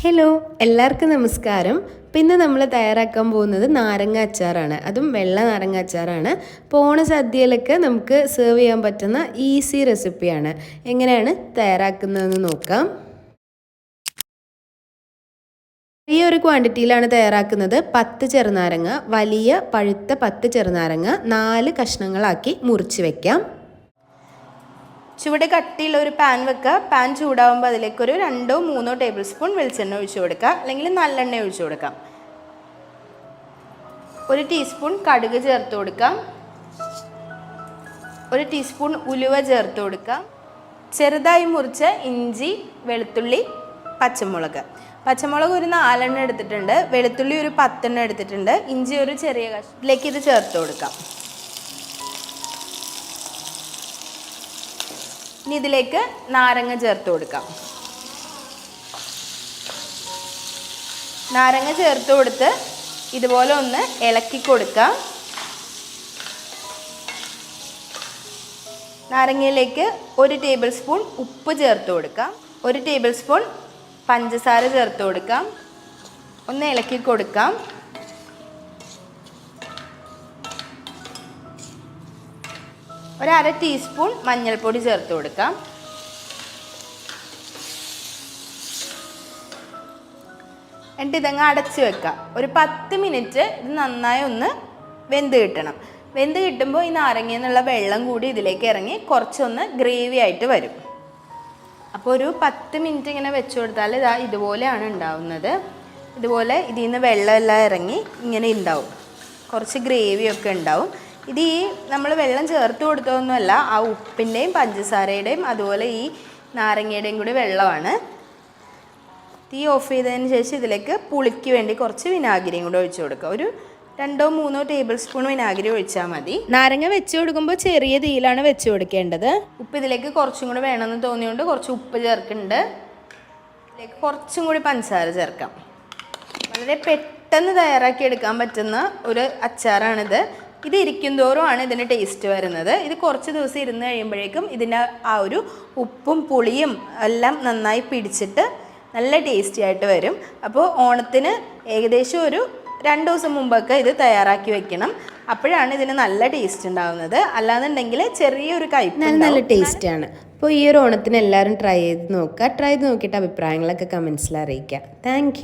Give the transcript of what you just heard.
Hello, എല്ലാവർക്കും നമസ്കാരം. പിന്നെ നമ്മൾ തയ്യാറാക്കാൻ പോകുന്നത് നാരങ്ങ അച്ചാറാണ്. അതും വെള്ള നാരങ്ങ അച്ചാറാണ്. പോണ സദ്യയിലൊക്കെ നമുക്ക് സെർവ് ചെയ്യാൻ പറ്റുന്ന ഈസി റെസിപ്പിയാണ്. എങ്ങനെയാണ് തയ്യാറാക്കുന്നതെന്ന് നോക്കാം. ഈ ഒരു ക്വാണ്ടിറ്റിയിലാണ് തയ്യാറാക്കുന്നത്. 10 ചെറുനാരങ്ങ, വലിയ പഴുത്ത 10 ചെറുനാരങ്ങ 4 കഷ്ണങ്ങളാക്കി മുറിച്ച് വെക്കാം. ചുവട് കട്ടിയുള്ള ഒരു പാൻ വെക്കുക. പാൻ ചൂടാകുമ്പോൾ അതിലേക്കൊരു 2-3 ടേബിൾ സ്പൂൺ വെളിച്ചെണ്ണ ഒഴിച്ചു കൊടുക്കുക, അല്ലെങ്കിൽ നല്ലെണ്ണ ഒഴിച്ചു കൊടുക്കാം. 1 ടീസ്പൂൺ കടുക് ചേർത്ത് കൊടുക്കാം. 1 ടീസ്പൂൺ ഉലുവ ചേർത്ത് കൊടുക്കാം. ചെറുതായി മുറിച്ച ഇഞ്ചി, വെളുത്തുള്ളി, പച്ചമുളക് ഒരു 4 എണ്ണം എടുത്തിട്ടുണ്ട്. വെളുത്തുള്ളി ഒരു 10 എണ്ണം എടുത്തിട്ടുണ്ട്. ഇഞ്ചി ഒരു ചെറിയ കഷ്ണത്തിലേക്ക് ഇത് ചേർത്ത് കൊടുക്കാം. ഇനി ഇതിലേക്ക് നാരങ്ങ ചേർത്ത് കൊടുക്കാം. നാരങ്ങ ചേർത്ത് കൊടുത്ത് ഇതുപോലെ ഒന്ന് ഇളക്കി കൊടുക്കാം. നാരങ്ങയിലേക്ക് 1 ടേബിൾ സ്പൂൺ ഉപ്പ് ചേർത്ത് കൊടുക്കാം. 1 ടേബിൾ സ്പൂൺ പഞ്ചസാര ചേർത്ത് കൊടുക്കാം. ഒന്ന് ഇളക്കി കൊടുക്കാം. ഒരു 1/2 ടീസ്പൂൺ മഞ്ഞൾപ്പൊടി ചേർത്ത് കൊടുക്കാം. എന്നിട്ട് ഇതങ്ങ് അടച്ച് വെക്കാം. ഒരു 10 മിനിറ്റ് ഇത് നന്നായി ഒന്ന് വെന്ത് കിട്ടണം. വെന്ത് കിട്ടുമ്പോൾ ഈ നാരങ്ങയിൽ നിന്നുള്ള വെള്ളം കൂടി ഇതിലേക്ക് ഇറങ്ങി കുറച്ചൊന്ന് ഗ്രേവി ആയിട്ട് വരും. അപ്പോൾ ഒരു 10 മിനിറ്റ് ഇങ്ങനെ വെച്ച് കൊടുത്താൽ ഇതുപോലെയാണ് ഉണ്ടാവുന്നത്. ഇതുപോലെ ഇതിൽ നിന്ന് വെള്ളമെല്ലാം ഇറങ്ങി ഇങ്ങനെ ഉണ്ടാവും. കുറച്ച് ഗ്രേവിയൊക്കെ ഉണ്ടാവും. ഇത് ഈ നമ്മൾ വെള്ളം ചേർത്ത് കൊടുത്തതൊന്നുമല്ല, ആ ഉപ്പിൻ്റെയും പഞ്ചസാരയുടെയും അതുപോലെ ഈ നാരങ്ങയുടെയും കൂടി വെള്ളമാണ്. തീ ഓഫ് ചെയ്തതിന് ശേഷം ഇതിലേക്ക് പുളിക്ക് വേണ്ടി കുറച്ച് വിനാഗിരിയും കൂടെ ഒഴിച്ചു കൊടുക്കുക. ഒരു 2-3 ടേബിൾ സ്പൂൺ വിനാഗിരി ഒഴിച്ചാൽ മതി. നാരങ്ങ വെച്ച് കൊടുക്കുമ്പോൾ ചെറിയ തീയിലാണ് വെച്ച് കൊടുക്കേണ്ടത്. ഉപ്പ് ഇതിലേക്ക് കുറച്ചും കൂടി വേണമെന്ന് തോന്നിയുകൊണ്ട് കുറച്ച് ഉപ്പ് ചേർക്കുന്നുണ്ട്. ഇതിലേക്ക് കുറച്ചും കൂടി പഞ്ചസാര ചേർക്കാം. വളരെ പെട്ടെന്ന് തയ്യാറാക്കി എടുക്കാൻ പറ്റുന്ന ഒരു അച്ചാറാണിത്. ഇത് ഇരിക്കും തോറുമാണ് ഇതിൻ്റെ ടേസ്റ്റ് വരുന്നത്. ഇത് കുറച്ച് ദിവസം ഇരുന്ന് കഴിയുമ്പോഴേക്കും ഇതിൻ്റെ ആ ഒരു ഉപ്പും പുളിയും എല്ലാം നന്നായി പിടിച്ചിട്ട് നല്ല ടേസ്റ്റി ആയിട്ട് വരും. അപ്പോൾ ഓണത്തിന് ഏകദേശം ഒരു 2 ദിവസം മുമ്പൊക്കെ ഇത് തയ്യാറാക്കി വെക്കണം. അപ്പോഴാണ് ഇതിന് നല്ല ടേസ്റ്റ് ഉണ്ടാകുന്നത്. അല്ലാന്നുണ്ടെങ്കിൽ ചെറിയൊരു കയ്പ്പ് നല്ല ടേസ്റ്റാണ്. അപ്പോൾ ഈ ഒരു ഓണത്തിന് എല്ലാവരും ട്രൈ ചെയ്ത് നോക്കുക. ട്രൈ ചെയ്ത് നോക്കിയിട്ട് അഭിപ്രായങ്ങളൊക്കെ കമൻസിൽ അറിയിക്കുക. താങ്ക്